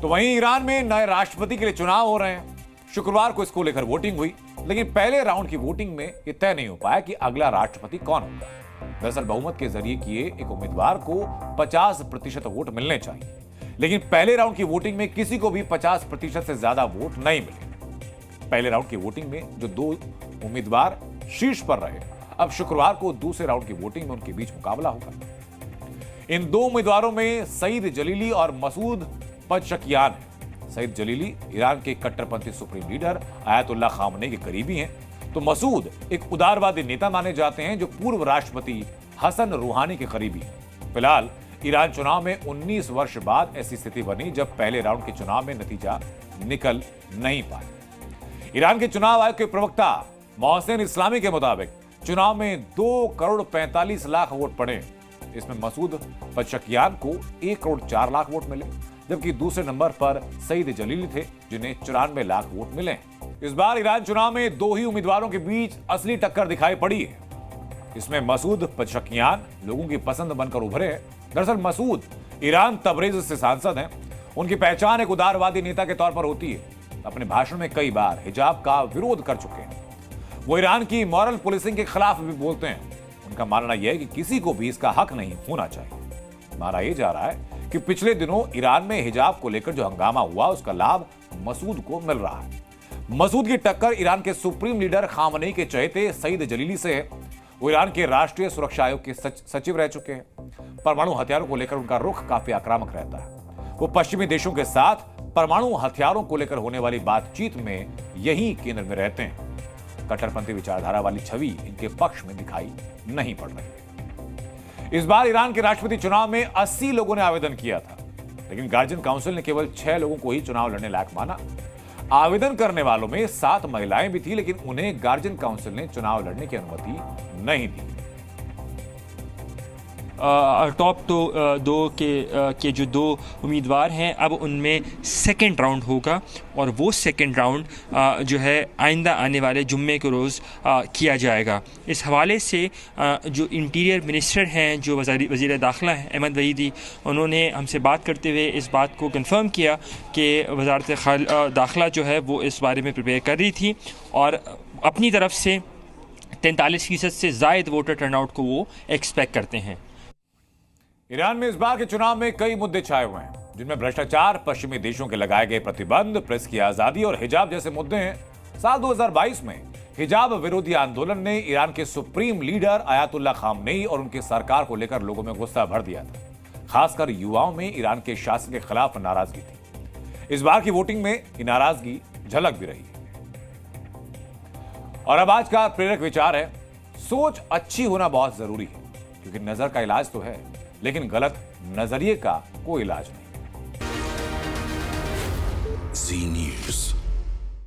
तो वहीं ईरान में नए राष्ट्रपति के लिए चुनाव हो रहे हैं। शुक्रवार को इसको लेकर वोटिंग हुई, लेकिन पहले राउंड की वोटिंग में यह तय नहीं हो पाया कि अगला राष्ट्रपति कौन होगा। दरअसल बहुमत के जरिए किए एक उम्मीदवार को 50% वोट मिलने चाहिए, लेकिन पहले राउंड की वोटिंग में किसी को भी 50% से ज्यादा वोट नहीं मिले। पहले राउंड की वोटिंग में जो दो उम्मीदवार शीर्ष पर रहे, अब शुक्रवार को दूसरे राउंड की वोटिंग में उनके बीच मुकाबला होगा। इन दो उम्मीदवारों में सईद जलीली और मसूद पज़ेश्कियान हैं। सईद जलीली ईरान के कट्टरपंथी सुप्रीम लीडर आयतुल्लाह खामनेई के करीबी हैं, तो मसूद एक उदारवादी नेता माने जाते हैं जो पूर्व राष्ट्रपति हसन रूहानी के करीबी हैं। फिलहाल ईरान चुनाव में 19 वर्ष बाद ऐसी स्थिति बनी जब पहले राउंड के चुनाव में नतीजा निकल नहीं पाया। ईरान के चुनाव आयोग के प्रवक्ता मोहसिन इस्लामी के मुताबिक चुनाव में 2,45,00,000 वोट पड़े। इसमें मसूद पज़ेश्कियान को 1,04,00,000 वोट मिले, जबकि दूसरे नंबर पर सईद जलीली थे जिन्हें 94,00,000 वोट मिले। इस बार ईरान चुनाव में दो ही उम्मीदवारों के बीच असली टक्कर दिखाई पड़ी है। इसमें मसूद पज़ेश्कियान लोगों की पसंद बनकर उभरे हैं। दरअसल मसूद ईरान तबरेज से सांसद हैं। उनकी पहचान एक उदारवादी नेता के तौर पर होती है। अपने भाषण में कई बार हिजाब का विरोध कर चुके हैं। वो ईरान की मॉरल पुलिसिंग के खिलाफ भी बोलते हैं। उनका मानना यह है कि किसी को भी इसका हक नहीं होना चाहिए। माना यह जा रहा है कि पिछले दिनों ईरान में हिजाब को लेकर जो हंगामा हुआ उसका लाभ मसूद को मिल रहा है। मसूद की टक्कर ईरान के सुप्रीम लीडर खामनेई के चहेते सईद जलीली से है। वो ईरान के राष्ट्रीय सुरक्षा आयोग के सचिव रह चुके हैं। परमाणु हथियारों को लेकर उनका रुख काफी आक्रामक रहता है। वो पश्चिमी देशों के साथ परमाणु हथियारों को लेकर होने वाली बातचीत में यही केंद्र में रहते हैं। कट्टरपंथी विचारधारा वाली छवि इनके पक्ष में दिखाई नहीं पड़ रही है। इस बार ईरान के राष्ट्रपति चुनाव में 80 लोगों ने आवेदन किया था, लेकिन गार्जियन काउंसिल ने केवल 6 लोगों को ही चुनाव लड़ने लायक माना। आवेदन करने वालों में 7 महिलाएं भी थी, लेकिन उन्हें गार्जियन काउंसिल ने चुनाव लड़ने की अनुमति नहीं दी। टॉप दो के जो दो उम्मीदवार हैं, अब उनमें सेकंड राउंड होगा और वो सेकंड राउंड जो है आइंदा आने वाले जुम्मे के रोज़ किया जाएगा। इस हवाले से जो इंटीरियर मिनिस्टर हैं, जो वज़ीर दाखिला हैं अहमद वहीदी, उन्होंने हमसे बात करते हुए इस बात को कंफर्म किया कि वज़ारत दाखिला जो है वो इस बारे में प्रिपेयर कर रही थी और अपनी तरफ से 43% से ज़ायद वोटर टर्नआउट को वो एक्सपेक्ट करते हैं। ईरान में इस बार के चुनाव में कई मुद्दे छाए हुए हैं, जिनमें भ्रष्टाचार, पश्चिमी देशों के लगाए गए प्रतिबंध, प्रेस की आजादी और हिजाब जैसे मुद्दे हैं। साल 2022 में हिजाब विरोधी आंदोलन ने ईरान के सुप्रीम लीडर आयतुल्लाह खामनेई और उनकी सरकार को लेकर लोगों में गुस्सा भर दिया था। खासकर युवाओं में ईरान के शासन के खिलाफ नाराजगी थी। इस बार की वोटिंग में ये नाराजगी झलक भी रही है। और अब आज का प्रेरक विचार है, सोच अच्छी होना बहुत जरूरी है, क्योंकि नजर का इलाज तो है, लेकिन गलत नजरिए का कोई इलाज नहीं। जी न्यूज़।